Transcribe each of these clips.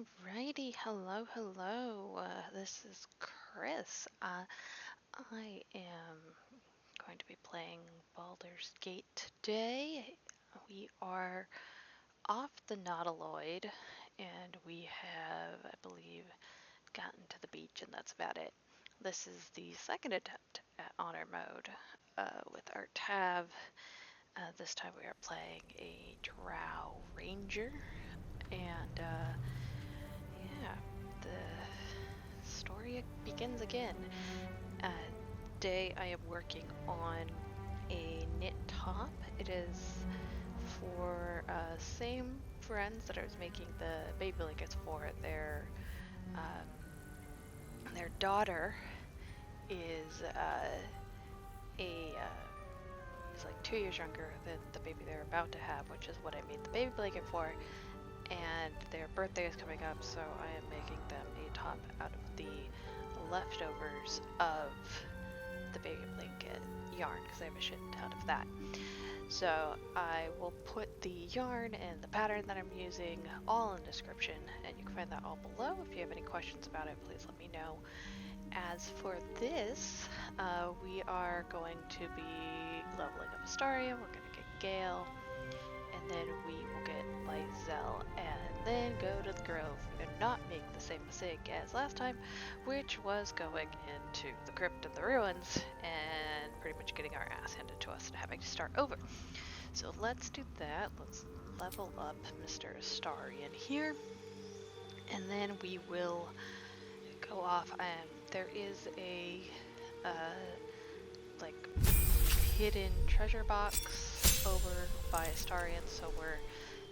Alrighty, hello. This is Chris. I am going to be playing Baldur's Gate today. We are off the Nautiloid, and we have, I believe, gotten to the beach, and that's about it. This is the second attempt at honor mode with our Tav. This time we are playing a Drow Ranger, and yeah, the story begins again. Today I am working on a knit top. It is for same friends that I was making the baby blankets for. Their daughter is is like 2 years younger than the baby they're about to have, which is what I made the baby blanket for. And their birthday is coming up, so I am making them a top out of the leftovers of the baby blanket yarn, because I have a shit ton of that. So I will put the yarn and the pattern that I'm using all in the description, and you can find that all below. If you have any questions about it, please let me know. As for this, we are going to be leveling up Astarion. We're going to get Gale, and then we will get Lyzel, and then go to the Grove and not make the same mistake as last time, which was going into the Crypt and the Ruins and pretty much getting our ass handed to us and having to start over. So let's do that. Let's level up Mr. Astarion here, and then we will go off. There is a like hidden treasure box over by Astarion, so we're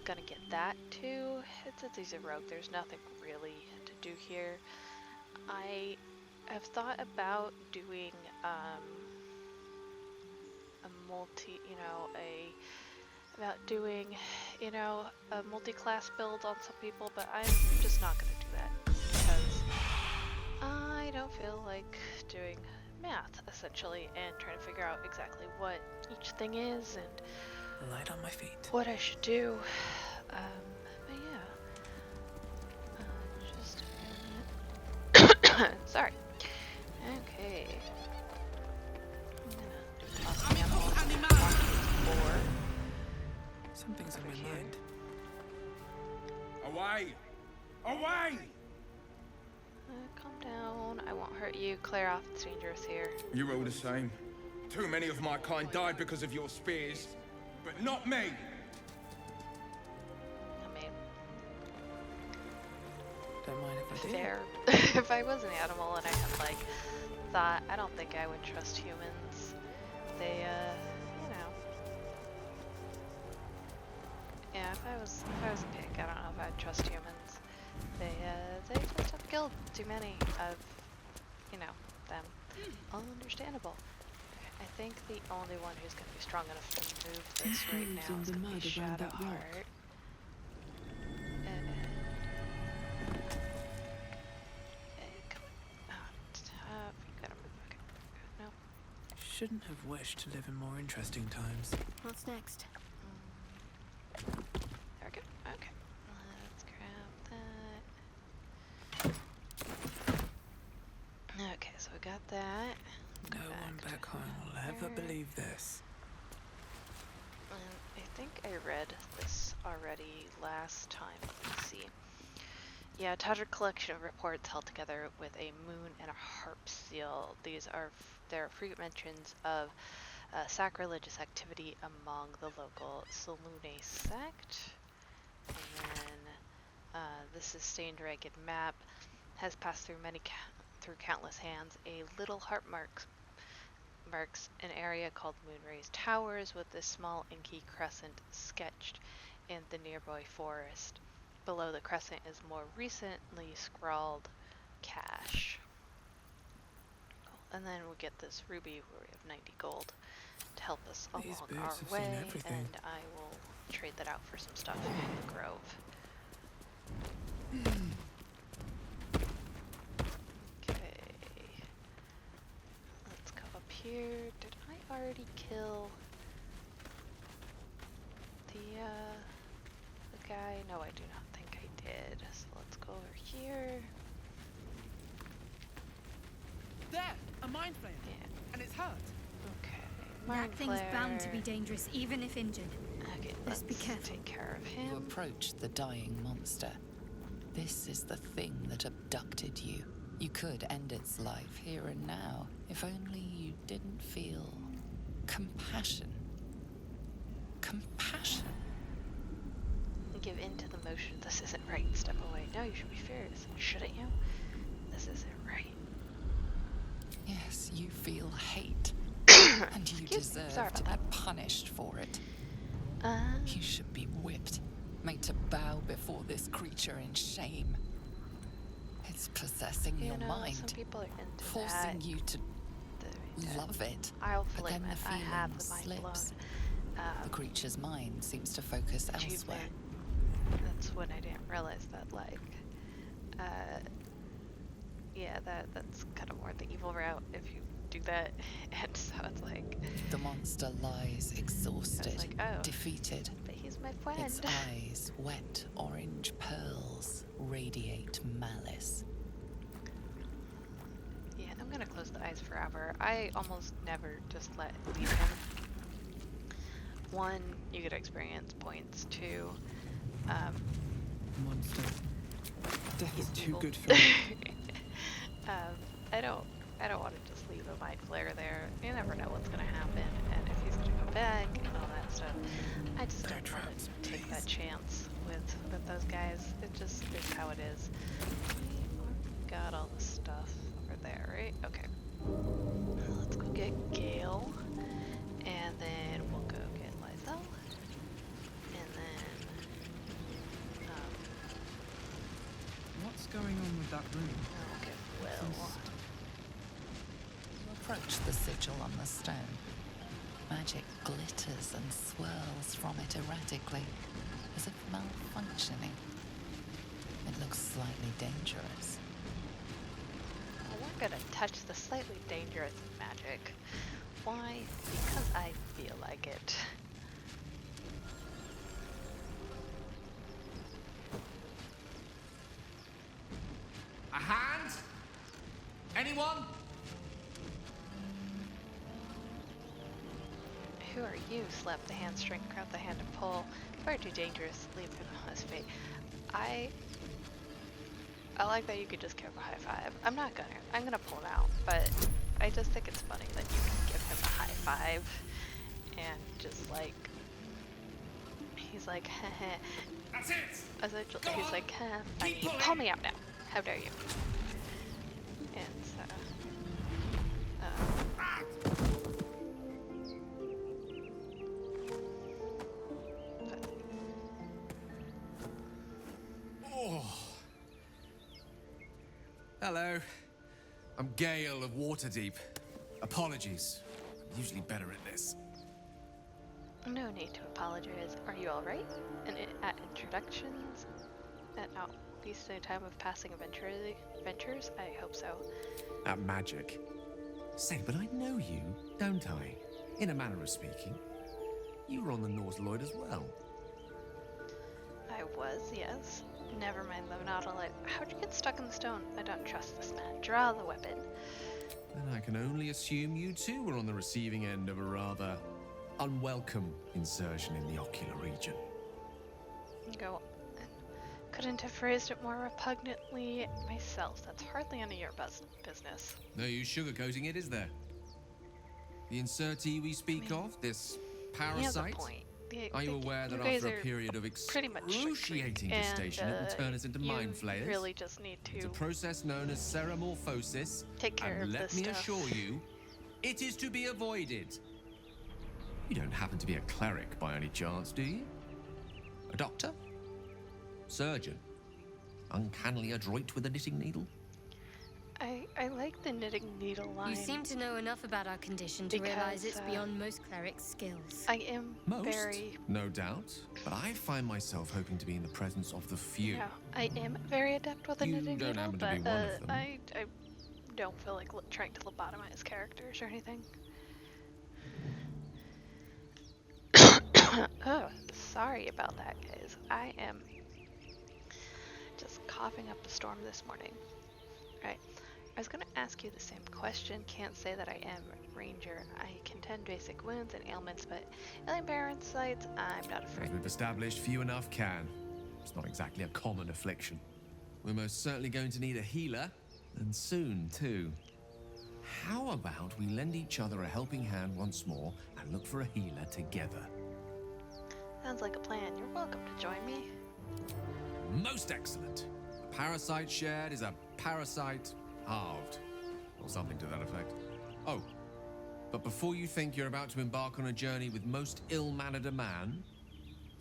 gonna get that too. It's a easy rogue. There's nothing really to do here. I have thought about doing a a multi-class build on some people, but I'm just not gonna do that because I don't feel like doing math, essentially, and trying to figure out exactly what each thing is and light on my feet. What I should do. But yeah. Just a minute. Sorry. Okay. I'm gonna do Something's on my mind. Away! Away! Calm down. I won't hurt you. Clear off. It's dangerous here. You're all the same. Too many of my kind died because of your spears, but not me. I mean, Don't mind if I do. fair. If I was an animal and I had thought, I don't think I would trust humans. They, yeah. If I was a pig, I don't know if I'd trust humans. They just have killed too many of, them. Understandable. I think the only one who's going to be strong enough to move this right now is going to be Shadowheart. Shouldn't have wished to live in more interesting times. What's next? There we go. Okay. Let's grab that. Okay, so we got that. No one back home will ever believe this. I think I read this already last time. Let's see. Yeah, a tattered collection of reports held together with a moon and a harp seal. There are frequent mentions of sacrilegious activity among the local Salune sect. And then this is stained ragged map has passed through through countless hands. A little harp marks an area called Moonrays Towers with this small inky crescent sketched in the nearby forest. Below the crescent is more recently scrawled cache. And then we get this ruby where we have 90 gold to help us along our way, and I will trade that out for some stuff in the Grove. Okay. Let's go up here. Did I already kill the guy? No, I do not think I did. So let's go over mind flare, Yeah. and it's hurt. Okay. That Mind thing's bound to flare. be dangerous, even if injured. Okay, Let's let's be careful. take care of You him. approach the dying monster. This is the thing that abducted you. You could end its life here and now, if only you didn't feel compassion. Compassion. Give in to the motion. This isn't right. Step away. No, you should be furious. Shouldn't you? This isn't right. Yes, you feel hate. And you Excuse me, sorry deserve to be about punished for it. that. You should be whipped, made to bow before this creature in shame. It's possessing You your know, mind, some people are into forcing that. you to The- love it. I'll But flip then it. the I have feeling the mind slips. blown. The creature's mind seems to focus elsewhere. Achievement. That's when I didn't realize that, like, yeah, that's kind of more the evil route if you do that. And so it's like, The monster lies exhausted, like, oh. defeated. but he's my friend. Its eyes, wet orange pearls, radiate malice. Yeah, I'm gonna close the eyes forever. I almost never just leave him. One, you get experience points. Two, Monster. Death is too evil. good for me. I don't want to just leave a mind flare there. You never know what's gonna happen, and if he's gonna come back and all that stuff. I just No don't want traps, to take that please. chance with those guys. It just is how it is. We got all the stuff over there, right? Okay. Let's go get Gale, and then we'll go get Lysel, and then What's going on with that room? we'll get Will. You approach the sigil on the stone. Magic glitters and swirls from it erratically, as if malfunctioning. It looks slightly dangerous. We're gonna touch the slightly dangerous magic. Why? Because I feel like it. A hand? Anyone? Who are you? Slap the hand string, grab the hand and pull. Far too dangerous. Leave him on his fate. I like that you could just give him a high five. I'm gonna pull him out, but I just think it's funny that you can give him a high five and just like he's like heh. That's it! He's like heh, funny. Keep pulling. Pull me out now. How dare you? And so Oh. Hello. I'm Gale of Waterdeep. Apologies. I'm usually better at this. no need to apologize. Are you alright? And at introductions? At least a time of passing adventures? I hope so. At magic. Say, but I know you, don't I? In a manner of speaking. You were on the Norse Lloyd as well. I was, yes. Never mind the Nautilus. How'd you get stuck in the stone? I don't trust this man. Draw the weapon. And I can only assume you too were on the receiving end of a rather unwelcome insertion in the ocular region. Go on. Couldn't have phrased it more repugnantly myself. That's hardly any of your business. No use sugarcoating it, is there? The insertee we speak of, this He has a parasite? point. Are you aware that guys after a are period of pretty much excruciating trick-treated, gestation, it will turn us into you mind flayers? really just need It's a to process known as ceramorphosis, take care and of let this me stuff. assure you, it is to be avoided. You don't happen to be a cleric by any chance, do you? A doctor? Surgeon? Uncannily adroit with a knitting needle? I like the knitting needle line. You seem to know enough about our condition to realize Because, it's beyond most clerics' skills. I am Most, very... no doubt. But I find myself hoping to be in the presence of the few. Yeah, I am very adept with the You knitting don't needle, happen to but be one of them. I don't feel like trying to lobotomize characters or anything. Oh, sorry about that, guys. I am just coughing up a storm this morning. Right. I was going to ask you the same question. Can't say that I am ranger. I can tend basic wounds and ailments, but alien parasites, I'm not As afraid. we've established, few enough can. It's not exactly a common affliction. We're most certainly going to need a healer, and soon, too. How about we lend each other a helping hand once more and look for a healer together? Sounds like a plan. You're welcome to join me. Most excellent. A parasite shared is a parasite halved, or something to that effect. Oh, but before you think you're about to embark on a journey with most ill-mannered a man,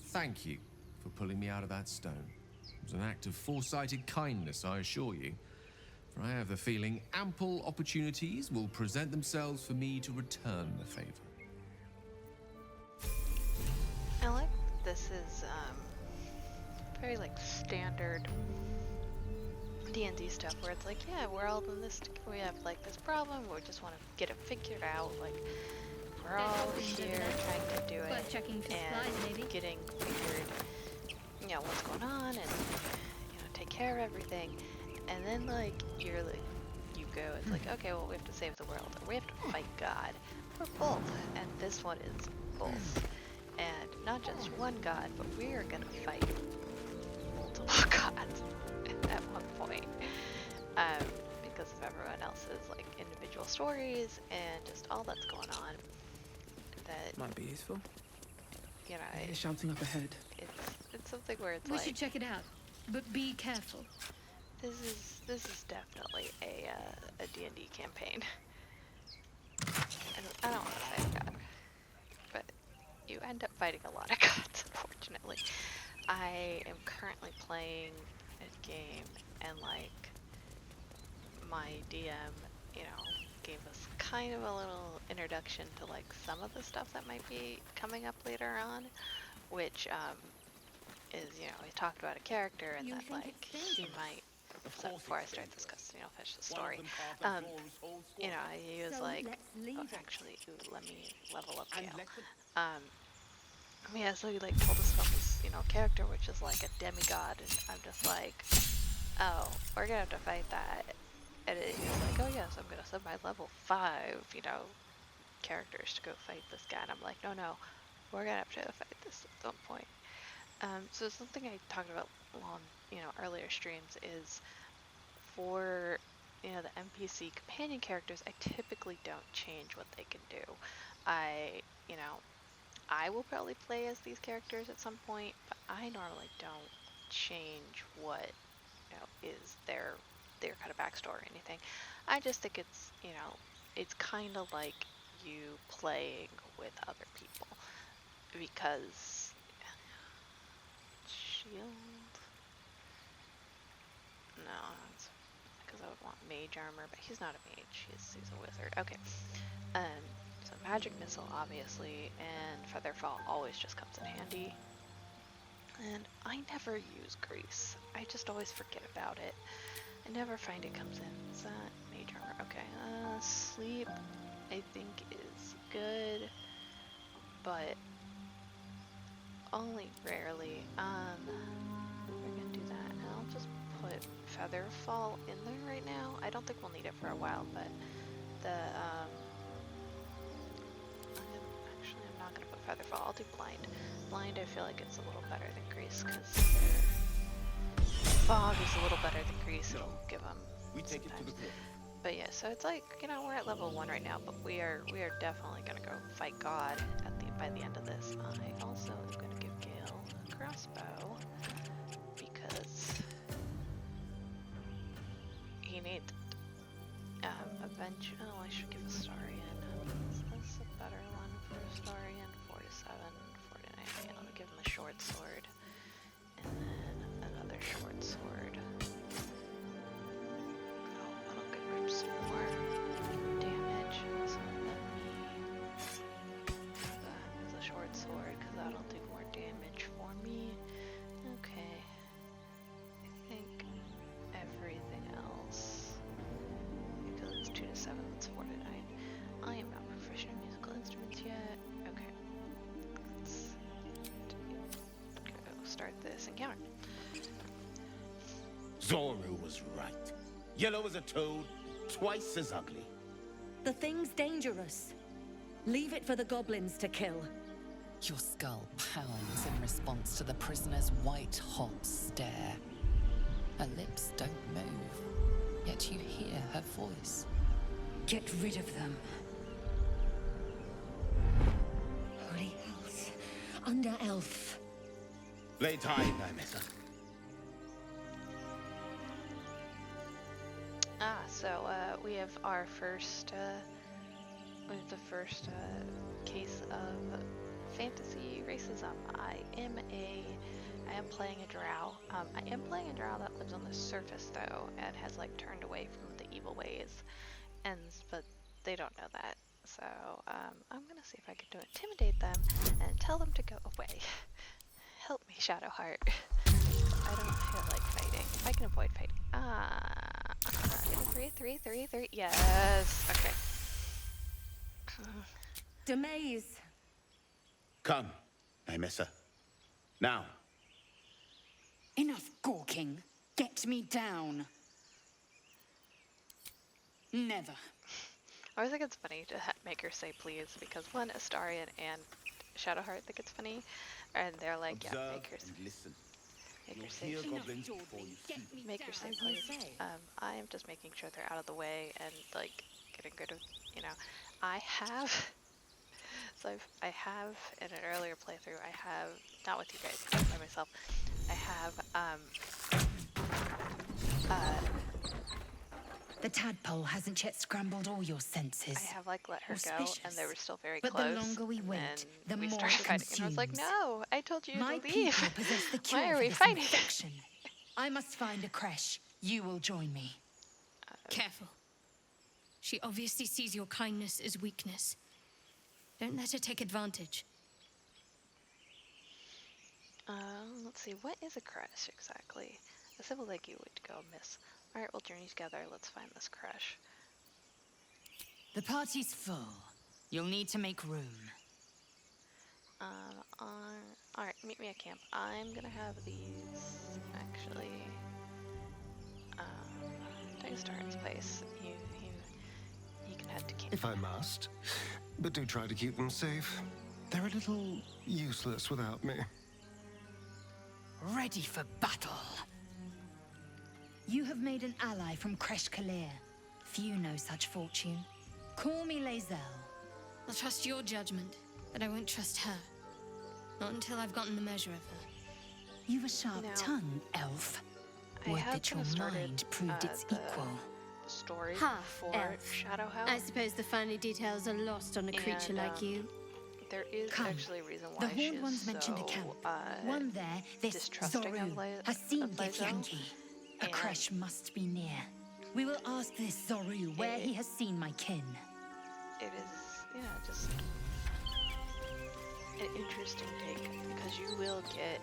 thank you for pulling me out of that stone. It was an act of foresighted kindness, I assure you. For I have the feeling ample opportunities will present themselves for me to return the favor. I like this is very like standard D&D stuff where it's like, yeah, we're all in this, we have like this problem, we just want to get it figured out, like we're all here trying to do it Worth checking for supplies, and maybe. getting figured, you know, what's going on and, you know, take care of everything. And then like you're like, you go, it's like, okay, well we have to save the world, or we have to fight God, or both, and this one is both. And not just one god, but we are gonna fight multiple gods at one point. Because of everyone else's like individual stories and just all that's going on. That, Might be useful. you know, I hear shouting up ahead. it's something where it's We like, should check it out, but be careful. this is definitely a D&D campaign. And I don't want to fight a god, but you end up fighting a lot of gods, unfortunately. I am currently playing a game, and like my DM, you know, gave us kind of a little introduction to like some of the stuff that might be coming up later on, which is, you know, he talked about a character and You that think like it's he dangerous? might. So before I start this, cause you know, finish the story, you know, he was So like, let's leave oh, it. actually, ooh, let me level up Gale. Yeah, so he like told us about this, you know, character which is like a demigod, and I'm just like, oh, we're gonna have to fight that. And he was like, oh yes, I'm gonna send my level 5, you know, characters to go fight this guy. And I'm like, no, we're gonna have to fight this at some point. So something I talked about on, you know, earlier streams is for, you know, the NPC companion characters, I typically don't change what they can do. You know, I will probably play as these characters at some point, but I normally don't change what, you know, is their kind of backstory or anything. I just think it's, you know, it's kind of like you playing with other people, because shield, no, it's because I would want mage armor, but he's not a mage, he's a wizard. Okay, so magic missile obviously, and featherfall always just comes in handy. And I never use grease. I just always forget about it. I never find it comes in. Is that mage armor? Okay. Sleep, I think is good, but only rarely. We're gonna do that, and I'll just put featherfall in there right now. I don't think we'll need it for a while, but the I'm not gonna put featherfall. I'll do blind. Blind, I feel like it's a little better than grease because fog is a little better than grease. It'll give them. We take it to the cliff. But yeah, so it's like, you know, we're at level 1 right now, but we are definitely gonna go fight God by the end of this. I also am gonna give Gale a crossbow because he needs it. Oh, I should give a Starian. Is this a better one for a Starian? 4 to 7, 4 to 9. Okay, let me give him a short sword, and then another short sword. Oh, that'll give him some more damage. So let me have that as a short sword, because that'll do more damage for me. Okay. I think everything else, because it's 2 to 7, it's 4 to 9. I am not proficient in musical instruments yet. Okay. Let's go start this encounter. Zoro was right. Yellow as a toad, twice as ugly. The thing's dangerous. Leave it for the goblins to kill. Your skull pounds in response to the prisoner's white-hot stare. Her lips don't move, yet you hear her voice. Get rid of them. Holy hells. Under elf. Lay tight, Nymetha. So we have our first, case of fantasy racism. I am playing a drow. I am playing a drow that lives on the surface though, and has like turned away from the evil ways, but they don't know that. So I'm gonna see if I can intimidate them and tell them to go away. Help me, Shadowheart. I don't feel like fighting. I can avoid fighting. 3. Yes. Okay. Demaze. Come, Nymetha. Now. Enough gawking. Get me down. Never. I always think it's funny to make her say please, because one, Astarion and Shadowheart think it's funny, and they're like, Observe yeah, make her and listen. You'll You'll say hear please. goblins before you speak. Make her say As you please. say. I am just making sure they're out of the way and like getting rid of, I have. So I have in an earlier playthrough. I have not with you guys, but by myself. I have The tadpole hasn't yet scrambled all your senses. I have like let her go, and they were still very But close. the longer we wait, and the we more started it fighting, and I was like, consumes. no, I told you My to leave. people possess the cure Why are for we this fighting? infection. I must find a creche. You will join me. Careful. She obviously sees your kindness as weakness. Don't let her take advantage. Let's see, what is a creche exactly? A civil like you would go miss. All right, we'll journey together. Let's find this creche. The party's full. You'll need to make room. All right, meet me at camp. I'm gonna have these actually. Take us to Star's place. You can head to camp. If I must. But do try to keep them safe. They're a little useless without me. Ready for battle. You have made an ally from Creche Kalir. Few know such fortune. Call me Lae'zel. I'll trust your judgment, but I won't trust her. Not until I've gotten the measure of her. You've a sharp Now, tongue, elf. I Would have that your kinda started, mind proved its the equal. story Half for elf. Shadow House. I suppose the finer details are lost on a creature And, like you. There is Come. actually a reason The why Horde she's ones mentioned a so, camp. One there, this distrusting of Zoru, has seen of Lae'zel, Githyanki. A and- creche must be near. We will ask this Zoru where he has seen my kin. It is, just an interesting take, because you will get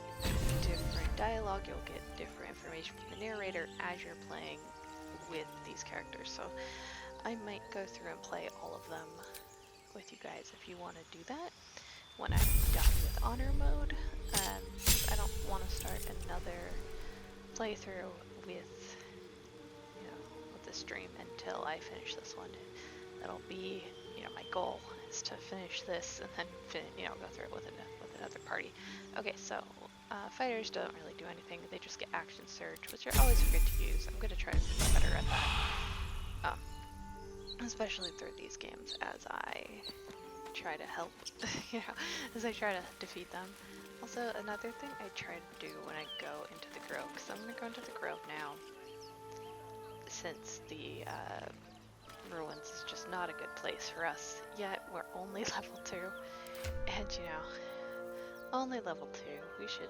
different dialogue, you'll get different information from the narrator as you're playing with these characters. So I might go through and play all of them with you guys if you want to do that when I'm done with honor mode. I don't want to start another playthrough with the stream until I finish this one. That'll be my goal is to finish this and then go through it with another party. Okay, so fighters don't really do anything. They just get action surge, which are always good to use. I'm gonna try to be better at that, especially through these games as I try to help, as I try to defeat them. Also, another thing I try to do when I go into the grove, because I'm gonna go into the grove now, since the ruins is just not a good place for us yet. We're only level 2, and only level 2. We should,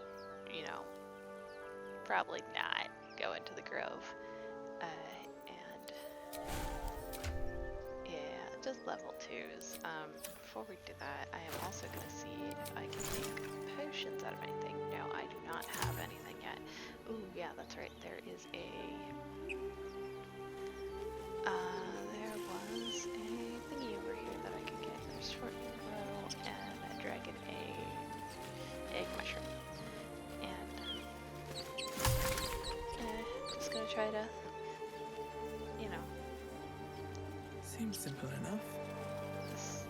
probably not go into the grove. And yeah, just level 2s. Before we do that, I am also gonna see if I can make potions out of anything. No, I do not have anything yet. Ooh, yeah, that's right. There is a there was a thingy over here that I could get. There's short row and a dragon egg mushroom. And just gonna try to, Seems simple enough. This,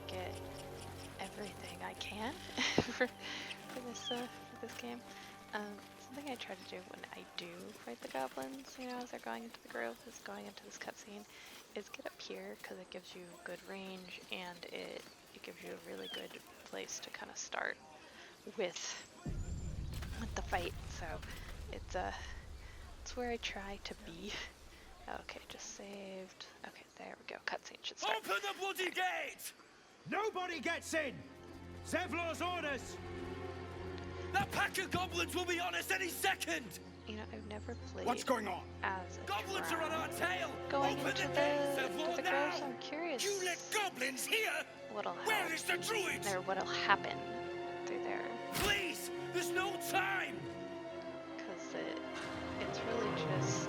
get everything I can for this game. Something I try to do when I do fight the goblins, as they're going into the grove, is going into this cutscene, is get up here because it gives you good range and it gives you a really good place to kind of start with the fight. So it's where I try to be. Okay, just saved. Okay, there we go. Cutscene should start. Open the bloody gate! Nobody gets in! Zevlor's orders! That pack of goblins will be on us any second! I've never played. What's going on? As a Goblins are on our tail! Going Open into the gate, the Zevlor, now! grove, so I'm curious. You let goblins here? What'll happen? Where is the druid? Or what'll happen through there? Please! There's no time! Because it's really just.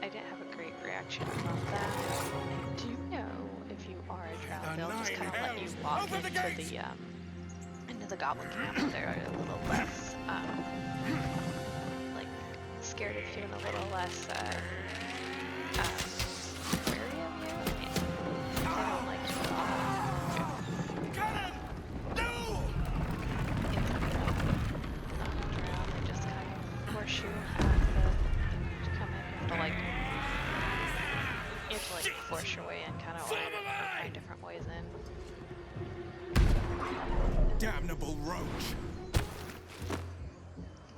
I didn't have a great reaction from that. I do know if you are a drow, they'll just kind of let you walk into the goblin camp. They're a little less like scared of you and a little less wary of you. They don't like you at all. Caron! No! Not a drow, they just kind of force you to come in. You have to like force your way in, kind of, or find different ways in. Damnable roach!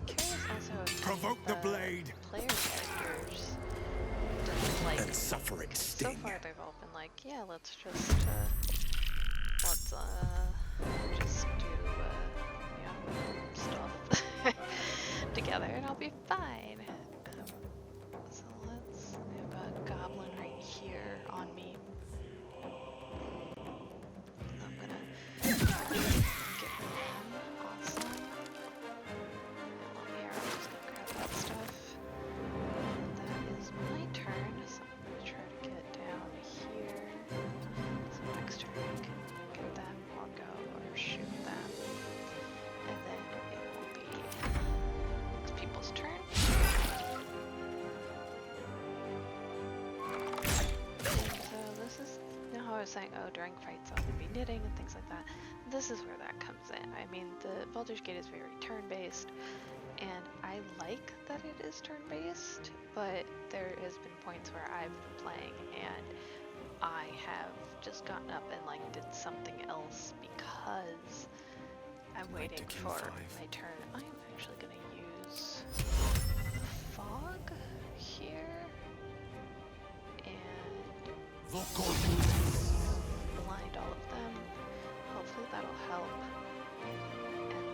Curious also if Provoke the blade! Player characters doesn't like. And suffer its So sting. far they've all been like, yeah, let's just do stuff together and I'll be fine. So let's have a goblin right here on me. I'm gonna get rid of him. Awesome. And on here, I'm just gonna grab that stuff. That is my turn, so I'm gonna try to get down here. So next turn I can get them or go or shoot them. And then it will be next people's turn. So this is how I was saying, during fights I'll be knitting and things like that. This is where that comes in. I mean, the Baldur's Gate is very turn-based, and I like that it is turn-based, but there has been points where I've been playing and I have just gotten up and like did something else because I'm waiting for my turn. I am actually going to use fog here and blind all of them. Hopefully that'll help. And then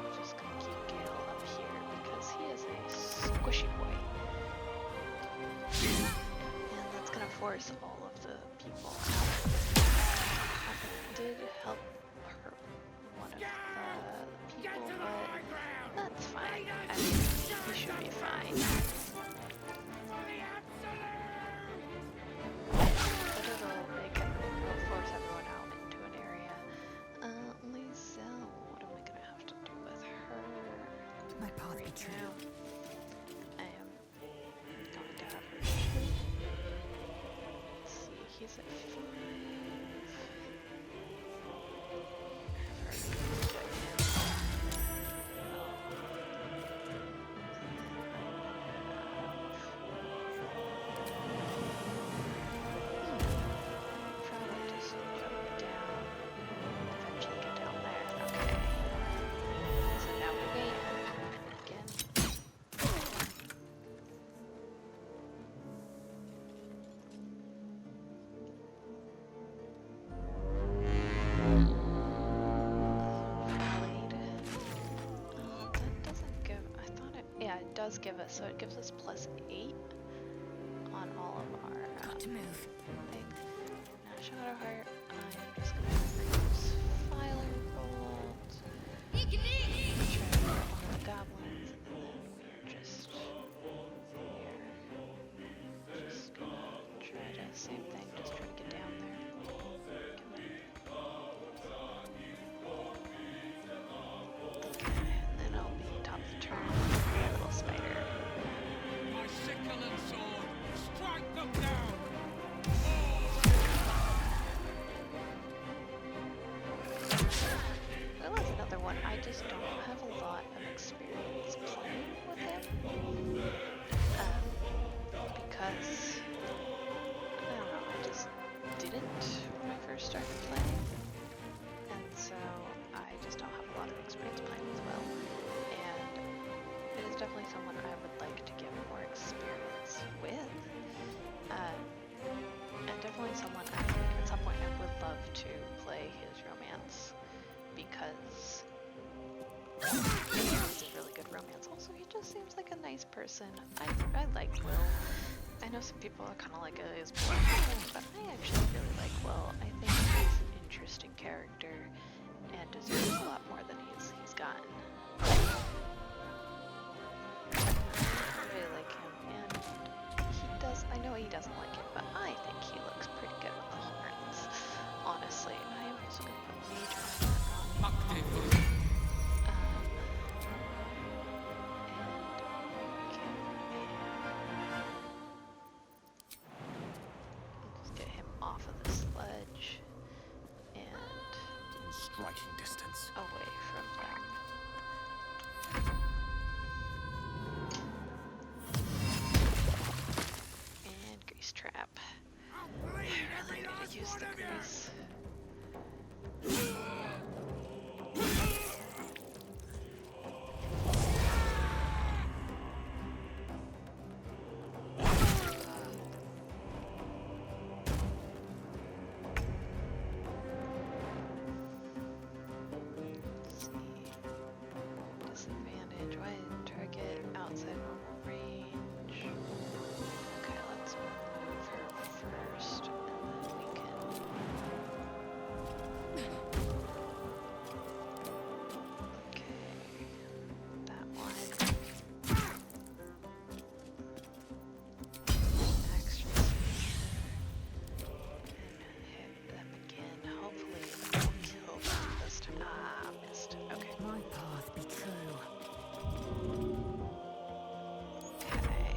I'm just going to keep Gale up here because he is a squishy boy. And that's going to force all of the people out. I did help hurt one of the people, but that's fine. I mean, he should be fine. But it'll force everyone out into an area. Lizelle, what am I gonna have to do with her? My path right betrayed. now? I am going to have her shoot. Let's see, he's at 5. Probably just jump down, eventually get down there. Okay. So now we wait again. Blade. That doesn't give. I thought it. Yeah, it does give us. So it gives us +8 on all of our. Got to move. Thing. Now Shadowheart. I'm just gonna use Filer Bolt. Try to get one of the goblins, and then we're just here. Just gonna try to same thing. Just try to get down there. And then I'll be top of the turn. A little spider. My sickle and sword, strike them down! just seems like a nice person. I like Will. I know some people are kind of like, he's boring, but I actually really like Will. I think he's an interesting character and deserves a lot more than he's gotten. I really like him, and he does. I know he doesn't like it, but I think he looks pretty good with the horns. Honestly, I am also gonna put mage armor on him. Let's get him off of the sledge and In striking distance. away from them. And grease trap. I really need to use the grease. Let's see. Disadvantage. Why target outside normal range? Okay, let's move her first, and then we can. Okay, that one. Extra and hit them again. Hopefully, it won't kill them this time. Ah, missed. Okay. My path be true. Okay.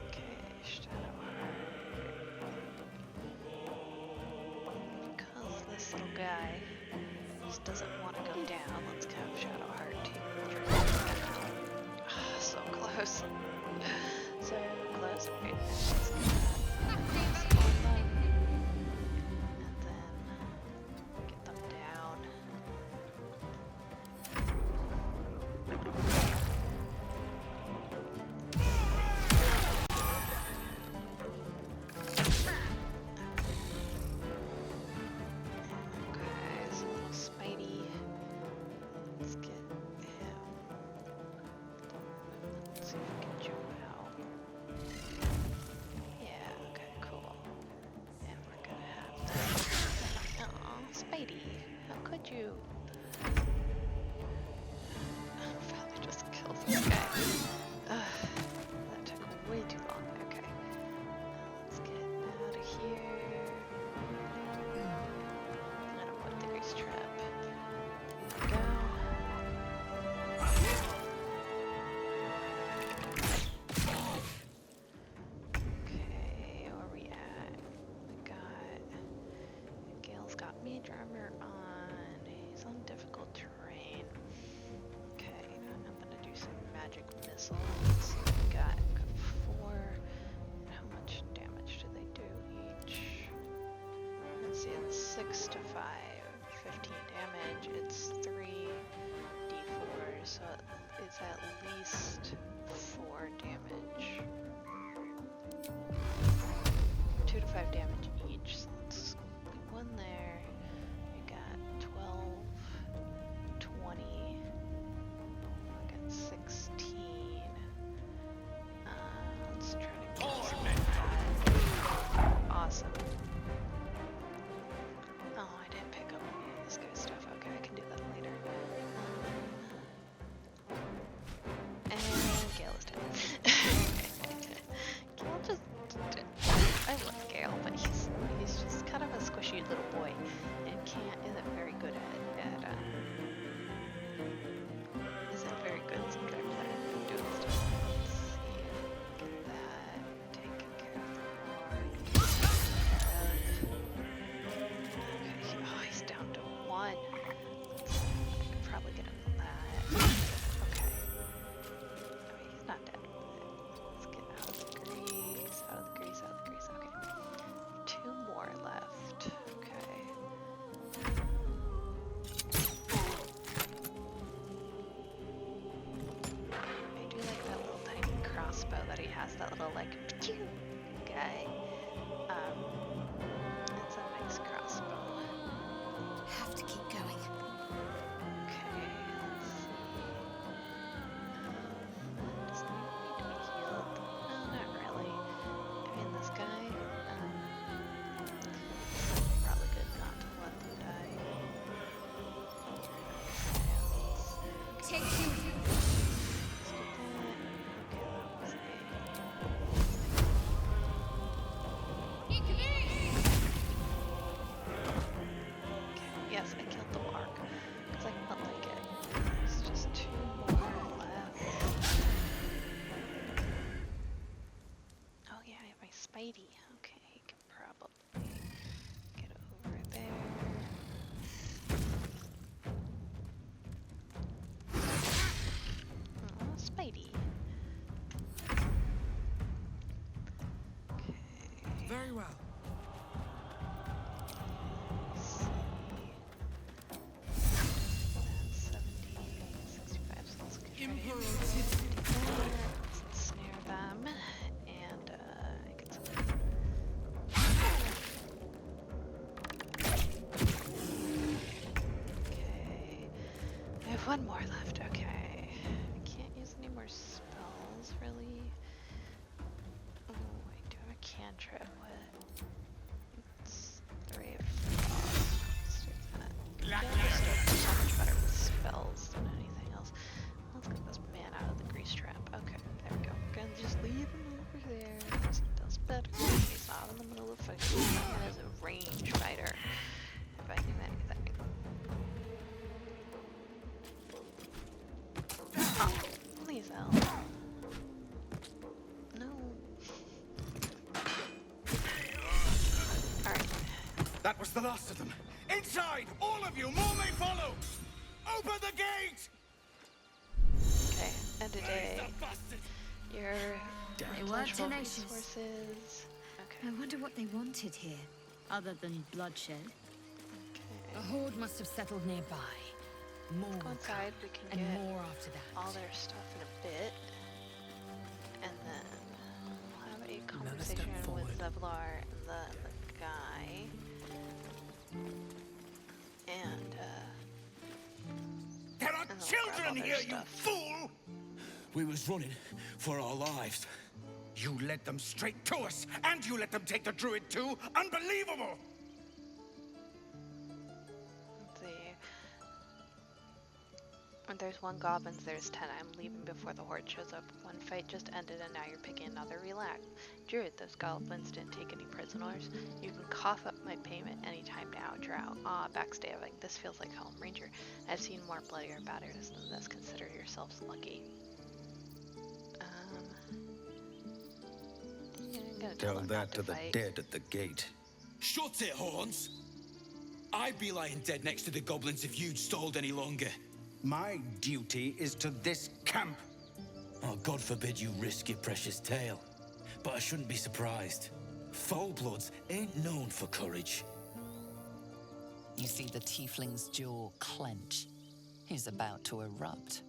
Okay, Shadowheart. Because this little guy just doesn't want to go down, let's have Shadowheart to drag him down. Ah, so close. So close. Okay, let's do that. And then get them down. Okay, so little Spidey. Let's get him. Let's see if we can jump out. Yeah, okay, cool. And we're gonna have that. Aw, Spidey, how could you? Probably just killed this guy. That took way too long. Okay. Let's get out of here. I don't want the grease trap. There we go. Okay, where we at? We got Gale's got mage armor on. He's on difficult terrain. Okay, I'm gonna do some magic missiles. Let's see what we got. Got 4. And how much damage do they do each? Let's see, it's 6 to 5. 15 damage. It's 3 d4, so it's at least 4 damage. 2 to 5 damage each. So let's put 1 there. We got 12, 20. I got 16. Let's try to get some of that. Awesome. Oh, I didn't pick up any of this guy's stuff. Okay, I can do that later. And Gale is dead. Gale just... I love Gale, but he's take you. Yes, I killed the mark. Because I felt like it. It's just 2 more left. Oh yeah, I have my Spidey. Okay, he can probably get over there. Oh, Spidey. Okay. Very well. Let's see. That's 70, 65, so let's go try to hit let's ensnare them, and get some. Okay, I have 1 more left, okay. I can't use any more spells, really. Oh, I do have a cantrip, what? It's 3 of 5. Let's do that. Yeah, this stuff is so much better with spells than anything else. Let's get this man out of the grease trap. Okay, there we go. We're gonna just leave him over there. He does better. He's not in the middle of fighting. He is a range fighter. If I knew anything. Oh, please help. No. Alright. That was the last of them. Inside! All of you! More may follow! Open the gate! Okay, end of day. Your They were replenishable tenacious. resources. Okay. I wonder what they wanted here, other than bloodshed. Okay. A horde must have settled nearby. More Let's go will inside. come, We can and get more after that. all their stuff in a bit. And then we'll have a conversation with forward. Zevlar and the guy. And There are and then we'll grab all children their here, you stuff. fool! We was running for our lives. You led them straight to us, and you let them take the druid too? Unbelievable! Let's see. When there's 1 goblin, there's 10. I'm leaving before the horde shows up. 1 fight just ended and now you're picking another. Relax. Druid, those goblins didn't take any prisoners. You can cough up my payment anytime now, Drow. Ah, backstabbing. This feels like home. Ranger, I've seen more bloodier batters than this. Consider yourselves lucky. Yeah, I'm gonna tell them not to fight. dead at the gate. Shut it, Horns! I'd be lying dead next to the goblins if you'd stalled any longer. My duty is to this camp. Oh, God forbid you risk your precious tail. But I shouldn't be surprised. Foul-bloods ain't known for courage. You see the tiefling's jaw clench. He's about to erupt.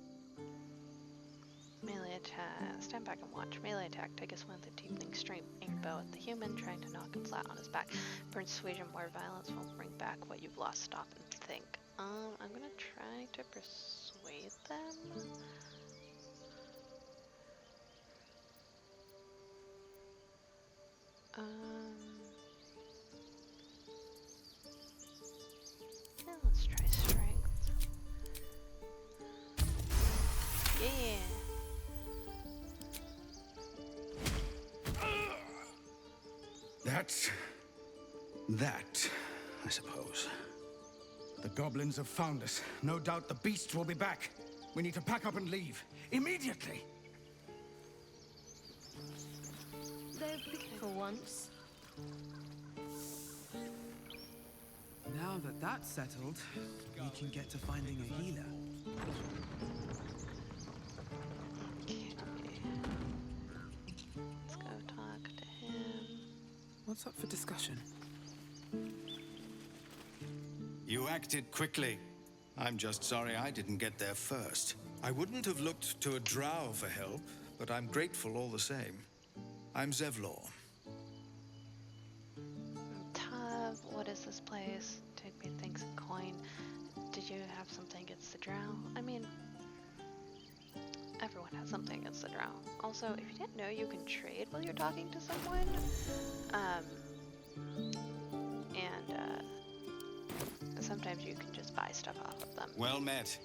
Melee attack. Stand back and watch. Melee attack. Take a swing at the tiefling strength. Aim bow at the human, trying to knock him flat on his back. Persuasion, more violence will bring back what you've lost. Stop and think. I'm gonna try to persuade them. Yeah, let's try strength. Yeah. That's that, I suppose. The goblins have found us. No doubt the beasts will be back. We need to pack up and leave. Immediately! Though for once. Now that that's settled, we can get to finding a healer. Okay. Let's go talk to him. What's up for discussion? You acted quickly. I'm just sorry I didn't get there first. I wouldn't have looked to a drow for help, but I'm grateful all the same. I'm Zevlor. Tav, what is this place? Take me things and coin. Did you have something against the drow? I mean, everyone has something against the drow. Also, if you didn't know, you can trade while you're talking to someone. Sometimes you can just buy stuff off of them. Well met.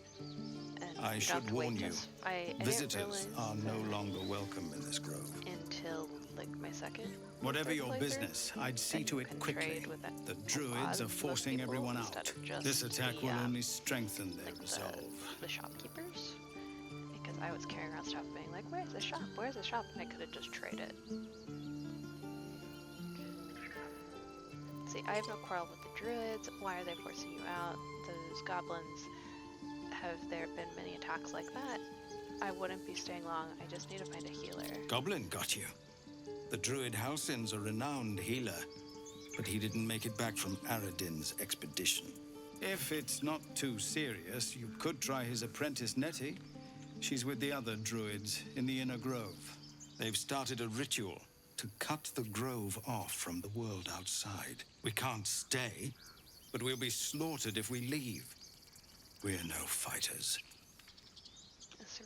And I You don't should have to warn wait you, just- I didn't visitors realize are no that longer welcome in this grove. until like my second. Whatever third your playthrough, business, I'd see that to you it can quickly. trade with a The lot druids are of forcing people everyone instead out. of just This attack the, will only strengthen their like resolve. the shopkeepers. Because I was carrying around stuff being like, where's the shop? Where's the shop? And I could have just traded. See, I have no quarrel with the druids. Why are they forcing you out? Those goblins, have there been many attacks like that? I wouldn't be staying long. I just need to find a healer. Goblin got you. The druid Halsin's a renowned healer, but he didn't make it back from Aradin's expedition. If it's not too serious, you could try his apprentice Nettie. She's with the other druids in the inner grove. They've started a ritual to cut the grove off from the world outside. We can't stay, but we'll be slaughtered if we leave. We're no fighters. This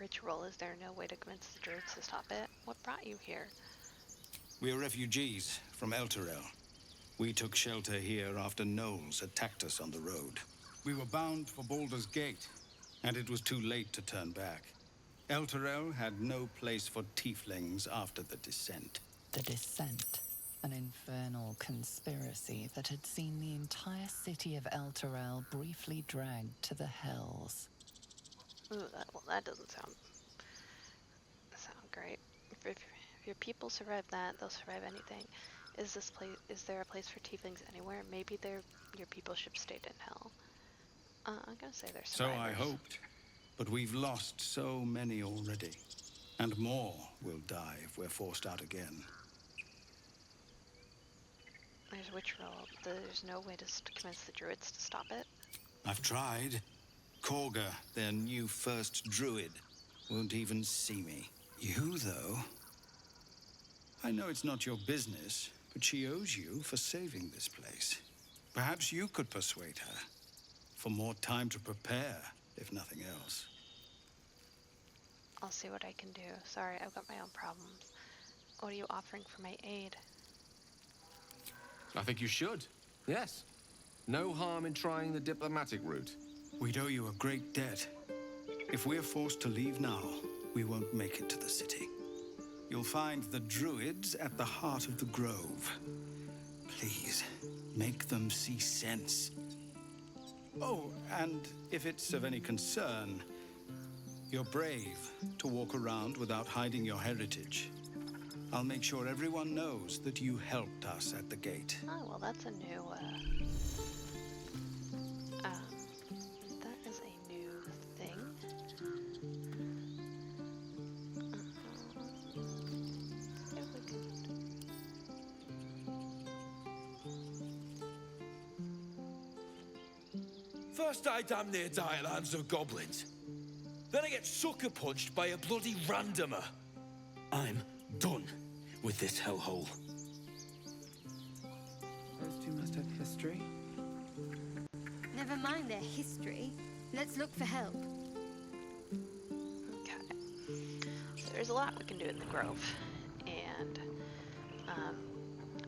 ritual, is there no way to convince the druids to stop it? What brought you here? We're refugees from Elturel. We took shelter here after gnolls attacked us on the road. We were bound for Baldur's Gate, and it was too late to turn back. Elturel had no place for tieflings after the descent. The Descent, an infernal conspiracy that had seen the entire city of Elturel briefly dragged to the hells. Ooh, that doesn't sound great. If your people survive that, they'll survive anything. Is there a place for tieflings anywhere? Maybe your people should have stayed in hell. I'm gonna say there's So I hoped, but we've lost so many already. And more will die if we're forced out again. There's witch roll. There's no way to convince the druids to stop it. I've tried. Korga, their new first druid, won't even see me. You, though? I know it's not your business, but she owes you for saving this place. Perhaps you could persuade her. For more time to prepare, if nothing else. I'll see what I can do. Sorry, I've got my own problems. What are you offering for my aid? I think you should. Yes. No harm in trying the diplomatic route. We'd owe you a great debt. If we're forced to leave now, we won't make it to the city. You'll find the druids at the heart of the grove. Please, make them see sense. Oh, and if it's of any concern, you're brave to walk around without hiding your heritage. I'll make sure everyone knows that you helped us at the gate. Oh, well, that's a new, that is a new thing. See if we can... First I damn near die at the hands of goblins. Then I get sucker punched by a bloody randomer. I'm done with this hellhole. Those two must have history. Never mind their history. Let's look for help. Okay. So there's a lot we can do in the grove. And,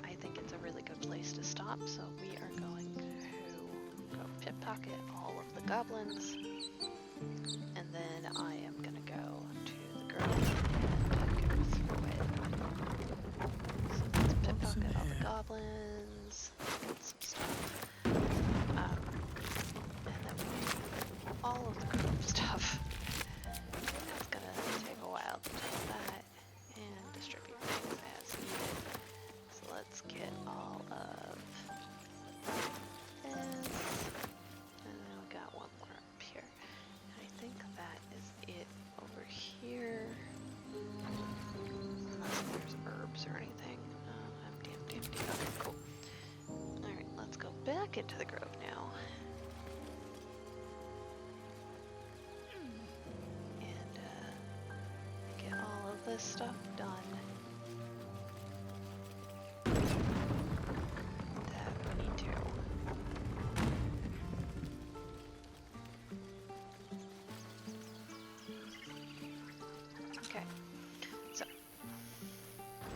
I think it's a really good place to stop. So we are going to go pickpocket all of the goblins. And then I am gonna go to the grove and go through it. So let's pickpocket all the goblins, get some stuff. And then we do all of the grove stuff. That's gonna take a while to do that and distribute things as needed. So let's get all of this. And then we got one more up here. I think that is it over here. Unless there's herbs or anything. I'm damn. Okay, cool. Alright, let's go back into the grove now. And, get all of this stuff done. That we need to. Okay, so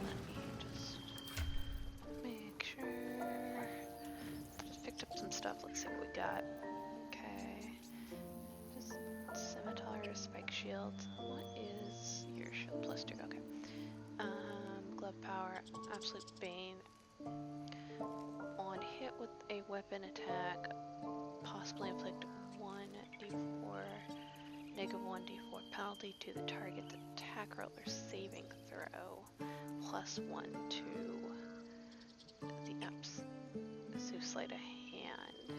let me just make sure. Just picked up some stuff. Let's see what we got. Okay, just scimitar. shield. What is your shield? +2, okay. Glove power, absolute bane. On hit with a weapon attack, possibly inflict 1d4, -1d4 penalty to the target's attack roll or saving throw, +1 to the absolute sleight of hand.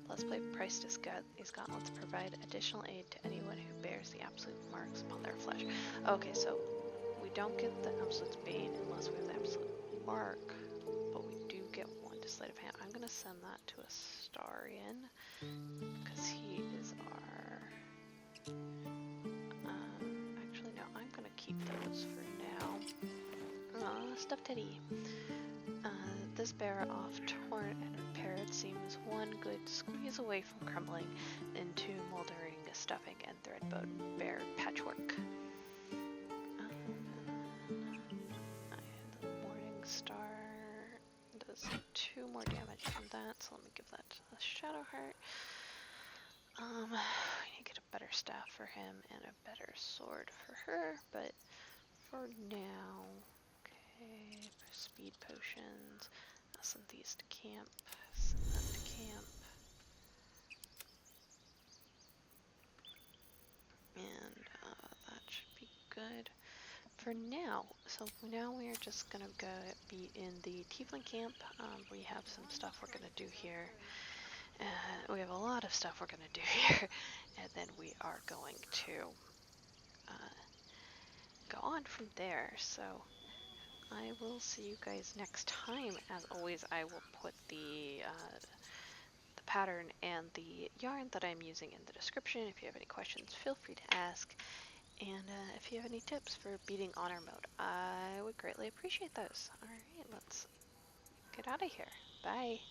Plus play price these gauntlets provide additional aid to anyone who bears the absolute marks upon their flesh. Okay, so we don't get the absolute bane unless we have the absolute mark, but we do get 1 to sleight of hand. I'm gonna send that to Astarion because he is our. Actually, no, I'm gonna keep those for now. Stuffed Teddy. This bear off torn and repaired seems one good squeeze away from crumbling into moldering stuffing and thread-bone bear patchwork. The Morning Star does 2 more damage from that, so let me give that a Shadow Heart. I need to get a better staff for him and a better sword for her, but for now, okay, speed potions. I'll send these to camp, send that to camp. And that should be good for now. So now we are just gonna be in the Tiefling camp. We have some stuff we're gonna do here. We have a lot of stuff we're gonna do here, and then we are going to go on from there. So I will see you guys next time. As always, I will put the pattern and the yarn that I'm using in the description. If you have any questions, feel free to ask. And if you have any tips for beating honor mode, I would greatly appreciate those. Alright, let's get out of here. Bye.